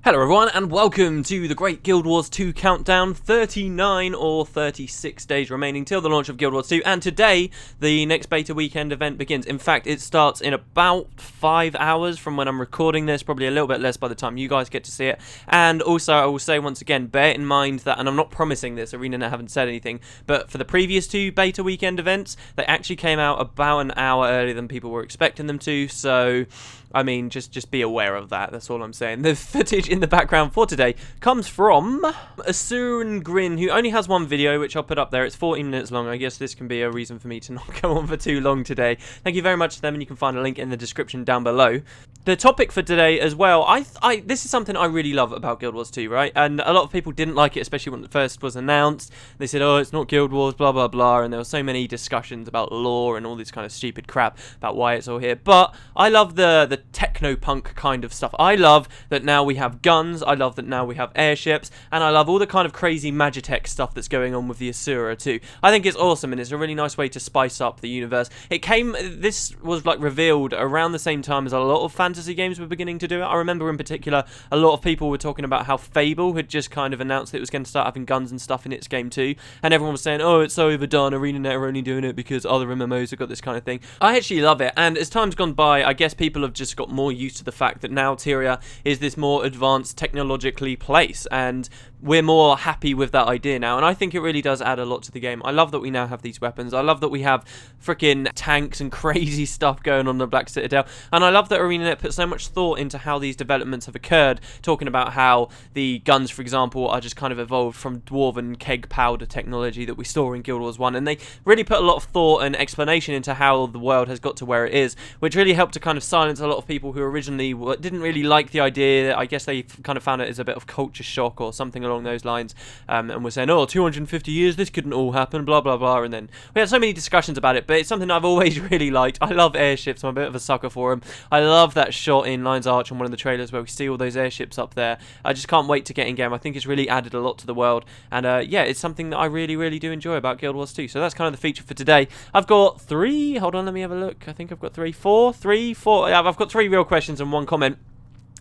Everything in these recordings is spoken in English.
Hello everyone and welcome to the Great Guild Wars 2 Countdown. 39 or 36 days remaining till the launch of Guild Wars 2, and today the next beta weekend event begins. In fact, it starts in about 5 hours from when I'm recording this, probably a little bit less by the time you guys get to see it. And also I will say once again, bear in mind that, and I'm not promising this, ArenaNet haven't said anything, but for the previous 2 beta weekend events, they actually came out about an hour earlier than people were expecting them to, so I mean, just be aware of that, that's all I'm saying. The footage in the background for today comes from Asuran Grin, who only has one video, which I'll put up there. It's 14 minutes long. I guess this can be a reason for me to not go on for too long today. Thank you very much to them, and you can find a link in the description down below. The topic for today as well, this is something I really love about Guild Wars 2, right? And a lot of people didn't like it, especially when it first was announced. They said, oh, it's not Guild Wars, blah, blah, blah, and there were so many discussions about lore and all this kind of stupid crap about why it's all here. But I love the techno-punk kind of stuff. I love that now we have guns, I love that now we have airships, and I love all the kind of crazy Magitech stuff that's going on with the Asura too. I think it's awesome, and it's a really nice way to spice up the universe. This was like revealed around the same time as a lot of fantasy games were beginning to do it. I remember in particular, a lot of people were talking about how Fable had just kind of announced that it was going to start having guns and stuff in its game too, and everyone was saying, oh, it's so overdone, ArenaNet are only doing it because other MMOs have got this kind of thing. I actually love it, and as time's gone by, I guess people have just got more used to the fact that now Tyria is this more advanced technologically place, and we're more happy with that idea now, and I think it really does add a lot to the game. I love that we now have these weapons. I love that we have freaking tanks and crazy stuff going on in the Black Citadel, and I love that ArenaNet put so much thought into how these developments have occurred, talking about how the guns, for example, are just kind of evolved from dwarven keg powder technology that we saw in Guild Wars 1, and they really put a lot of thought and explanation into how the world has got to where it is, which really helped to kind of silence a lot of people who originally didn't really like the idea. I guess they kind of found it as a bit of culture shock or something along those lines, and we're saying, oh, 250 years, this couldn't all happen, blah, blah, blah, and then we had so many discussions about it, but it's something I've always really liked. I love airships, I'm a bit of a sucker for them. I love that shot in Lion's Arch on one of the trailers where we see all those airships up there. I just can't wait to get in game. I think it's really added a lot to the world, and yeah, it's something that I really, really do enjoy about Guild Wars 2, so that's kind of the feature for today. I've got 3, hold on, let me have a look, I think I've got 4, yeah, I've got 3 real questions and 1 comment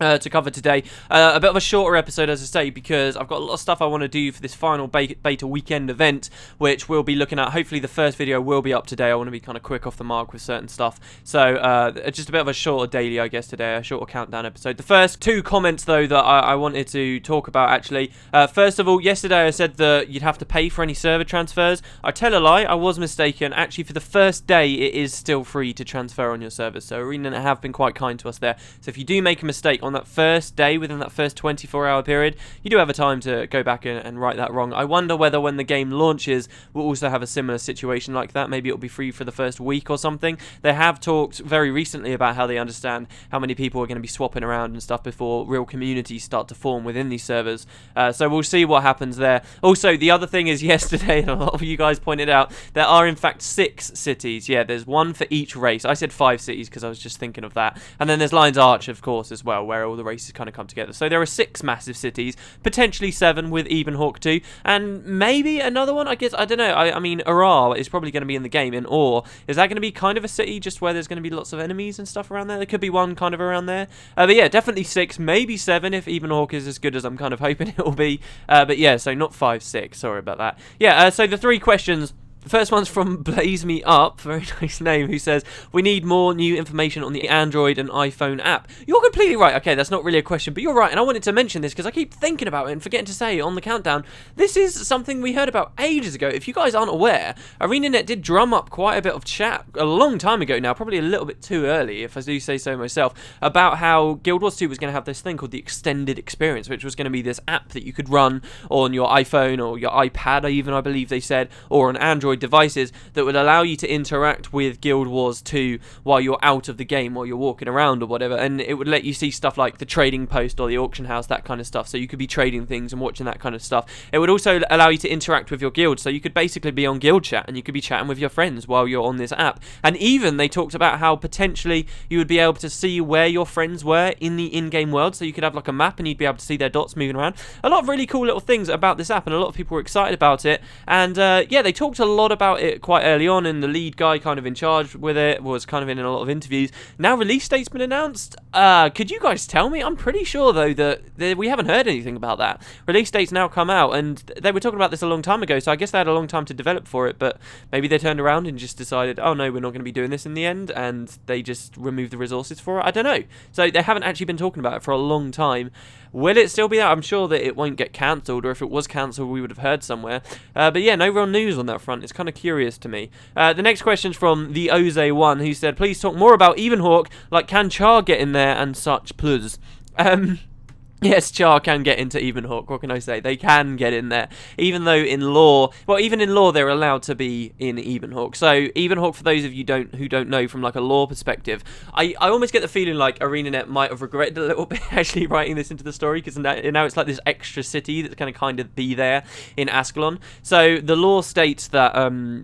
to cover today. A bit of a shorter episode, as I say, because I've got a lot of stuff I want to do for this final beta weekend event, which we'll be looking at. Hopefully the first video will be up today. I want to be kind of quick off the mark with certain stuff, so just a bit of a shorter daily, I guess, today, a shorter countdown episode. The first 2 comments though that I wanted to talk about, actually. First of all, yesterday I said that you'd have to pay for any server transfers. I tell a lie, I was mistaken. Actually, for the first day it is still free to transfer on your servers, so ArenaNet have been quite kind to us there. So if you do make a mistake on that first day, within that first 24-hour period, you do have a time to go back and right that wrong. I wonder whether when the game launches we'll also have a similar situation like that. Maybe it'll be free for the first week or something. They have talked very recently about how they understand how many people are going to be swapping around and stuff before real communities start to form within these servers, so we'll see what happens there. Also, the other thing is, yesterday, and a lot of you guys pointed out, there are in fact 6 cities. Yeah, there's 1 for each race. I said 5 cities because I was just thinking of that, and then there's Lion's Arch, of course, as well, where all the races kind of come together. So there are 6 massive cities, potentially 7 with Evenhawk too, and maybe another one, I guess. I don't know. I mean, Arar is probably going to be in the game, and Or, is that going to be kind of a city just where there's going to be lots of enemies and stuff around there? There could be one kind of around there, but yeah, definitely 6, maybe 7 if Evenhawk is as good as I'm kind of hoping it will be, but yeah, so not 5, 6, sorry about that. Yeah, so the 3 questions. The first one's from Blaze Me Up, very nice name, who says, we need more new information on the Android and iPhone app. You're completely right. Okay, that's not really a question, but you're right, and I wanted to mention this because I keep thinking about it and forgetting to say it on the countdown. This is something we heard about ages ago. If you guys aren't aware, ArenaNet did drum up quite a bit of chat a long time ago now, probably a little bit too early, if I do say so myself, about how Guild Wars 2 was going to have this thing called the Extended Experience, which was going to be this app that you could run on your iPhone or your iPad, even, I believe they said, or on Android devices, that would allow you to interact with Guild Wars 2 while you're out of the game, while you're walking around or whatever, and it would let you see stuff like the trading post or the auction house, that kind of stuff, so you could be trading things and watching that kind of stuff. It would also allow you to interact with your guild, so you could basically be on guild chat and you could be chatting with your friends while you're on this app. And even they talked about how potentially you would be able to see where your friends were in the in-game world, so you could have like a map and you'd be able to see their dots moving around. A lot of really cool little things about this app, and a lot of people were excited about it. And yeah, they talked a lot lot about it quite early on, and the lead guy kind of in charge with it was kind of in a lot of interviews. Now release date's been announced. Could you guys tell me? I'm pretty sure though that we haven't heard anything about that. Release date's now come out, and they were talking about this a long time ago, so I guess they had a long time to develop for it, but maybe they turned around and just decided, oh no, we're not going to be doing this in the end, and they just removed the resources for it. I don't know. So they haven't actually been talking about it for a long time. Will it still be there? I'm sure that it won't get cancelled, or if it was cancelled, we would have heard somewhere. But yeah, no real news on that front. It's kind of curious to me. The next question's from the Oze1, who said, please talk more about Evenhawk, like can Char get in there and such, plus. Yes, Char can get into Evenhawk, what can I say? They can get in there, even though in lore, well, even in lore, they're allowed to be in Evenhawk. So, Evenhawk, for those of you who don't know from like a lore perspective, I almost get the feeling like ArenaNet might have regretted a little bit actually writing this into the story, because now it's like this extra city that's going to kind of be there in Ascalon. So, the lore states that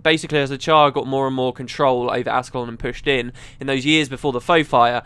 basically as the Char got more and more control over Ascalon and pushed in those years before the Foe Fire,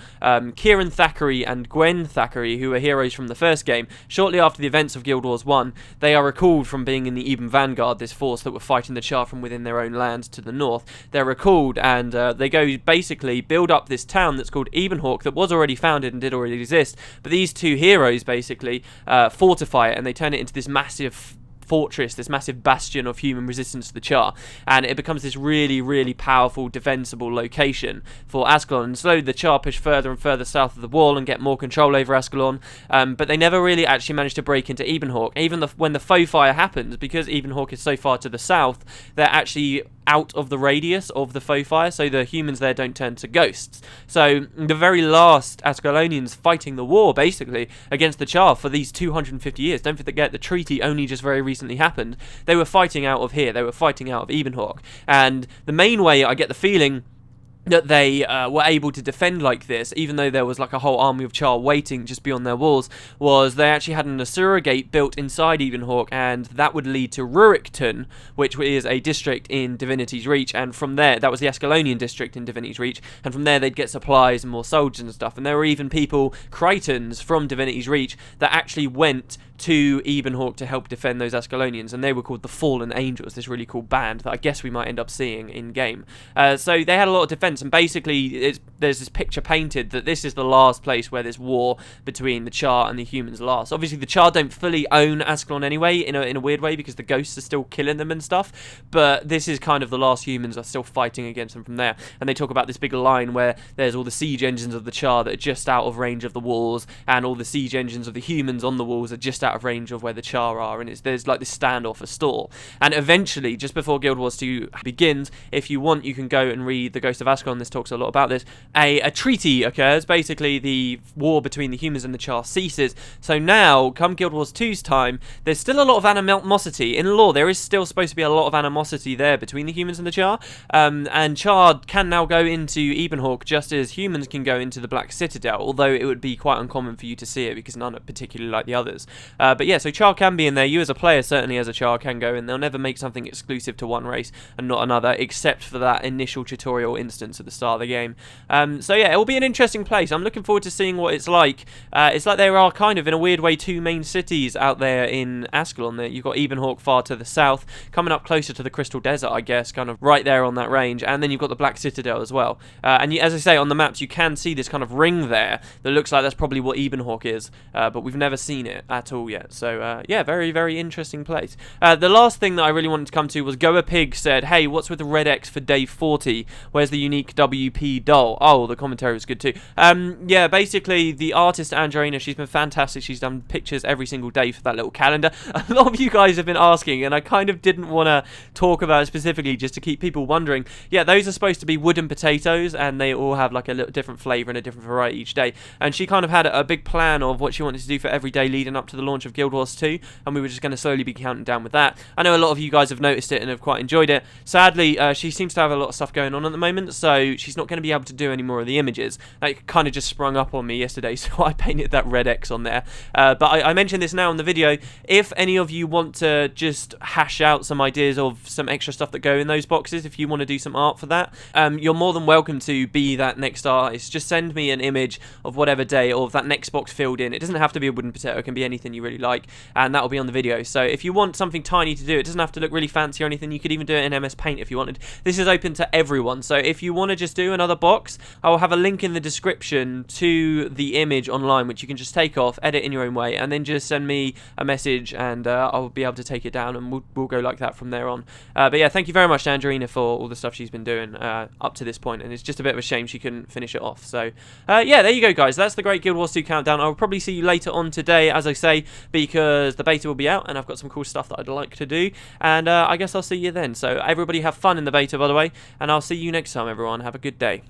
Kieran Thackeray and Gwen Thackeray, who were heroes from the first game, shortly after the events of Guild Wars 1, they are recalled from being in the Eben Vanguard, this force that were fighting the Char from within their own land to the north. They're recalled, and they go basically build up this town that's called Evenhawk, that was already founded and did already exist, but these two heroes basically fortify it, and they turn it into this massive fortress, this massive bastion of human resistance to the Char, and it becomes this really, really powerful, defensible location for Ascalon. And slowly the Char push further and further south of the wall and get more control over Ascalon, but they never really actually managed to break into Evenhawk. Even when the Foe Fire happens, because Evenhawk is so far to the south, they're actually out of the radius of the Foe Fire, so the humans there don't turn to ghosts. So the very last Ascalonians fighting the war, basically, against the Char for these 250 years, don't forget the treaty only just very recently happened, they were fighting out of here, they were fighting out of Evenhawk. And the main way I get the feeling that they were able to defend like this, even though there was like a whole army of Char waiting just beyond their walls, was they actually had an Asura gate built inside Evenhawk, and that would lead to Rurikton, which is a district in Divinity's Reach, and from there, that was the Ascalonian district in Divinity's Reach, and from there they'd get supplies and more soldiers and stuff, and there were even people, Critons from Divinity's Reach, that actually went to Evenhawk to help defend those Ascalonians, and they were called the Fallen Angels, this really cool band that I guess we might end up seeing in-game. So they had a lot of defense, and basically there's this picture painted that this is the last place where this war between the Char and the humans lasts. Obviously the Char don't fully own Ascalon anyway, in a weird way, because the ghosts are still killing them and stuff, but this is kind of the last humans are still fighting against them from there. And they talk about this big line where there's all the siege engines of the Char that are just out of range of the walls, and all the siege engines of the humans on the walls are just out of range of where the Char are, and there's like this standoff, a stall. And eventually, just before Guild Wars 2 begins, if you want, you can go and read The Ghost of Ascalon. This talks a lot about this. A treaty occurs. Basically, the war between the humans and the Char ceases. So now, come Guild Wars 2's time, there's still a lot of animosity. In lore, there is still supposed to be a lot of animosity there between the humans and the Char. And Char can now go into Evenhawk just as humans can go into the Black Citadel, although it would be quite uncommon for you to see it because none are particularly like the others. But yeah, so Char can be in there. You as a player, certainly as a Char, can go in. They'll never make something exclusive to one race and not another, except for that initial tutorial instance at the start of the game. So yeah, it will be an interesting place. I'm looking forward to seeing what it's like. It's like there are kind of, in a weird way, two main cities out there in Ascalon. You've got Evenhawk far to the south, coming up closer to the Crystal Desert, I guess, kind of right there on that range, and then you've got the Black Citadel as well. And as I say, on the maps, you can see this kind of ring there that looks like that's probably what Evenhawk is, but we've never seen it at all yet. So yeah, very, very interesting place. The last thing that I really wanted to come to was Goa Pig said, hey, what's with the red X for day 40? Where's the unique WP doll? Oh, the commentary was good too. Yeah, basically, the artist Andrina, she's been fantastic. She's done pictures every single day for that little calendar. A lot of you guys have been asking, and I kind of didn't want to talk about it specifically just to keep people wondering. Yeah, those are supposed to be wooden potatoes, and they all have like a little different flavour and a different variety each day. And she kind of had a big plan of what she wanted to do for every day leading up to the launch of Guild Wars 2, and we were just going to slowly be counting down with that. I know a lot of you guys have noticed it and have quite enjoyed it. Sadly, she seems to have a lot of stuff going on at the moment, so also she's not going to be able to do any more of the images. That kind of just sprung up on me yesterday, so I painted that red X on there. But I mentioned this now in the video. If any of you want to just hash out some ideas of some extra stuff that go in those boxes, if you want to do some art for that, you're more than welcome to be that next artist. Just send me an image of whatever day or of that next box filled in. It doesn't have to be a wooden potato, it can be anything you really like, and that will be on the video. So if you want something tiny to do, it doesn't have to look really fancy or anything. You could even do it in MS Paint if you wanted. This is open to everyone, so if you want to just do another box, I will have a link in the description to the image online, which you can just take off, edit in your own way, and then just send me a message, and I'll be able to take it down, and we'll go like that from there on. But yeah, thank you very much to Angelina for all the stuff she's been doing up to this point, and it's just a bit of a shame she couldn't finish it off. So yeah, there you go, guys. That's the Great Guild Wars 2 countdown. I'll probably see you later on today, as I say, because the beta will be out, and I've got some cool stuff that I'd like to do, and I guess I'll see you then. So everybody have fun in the beta, by the way, and I'll see you next time, everyone. Have a good day.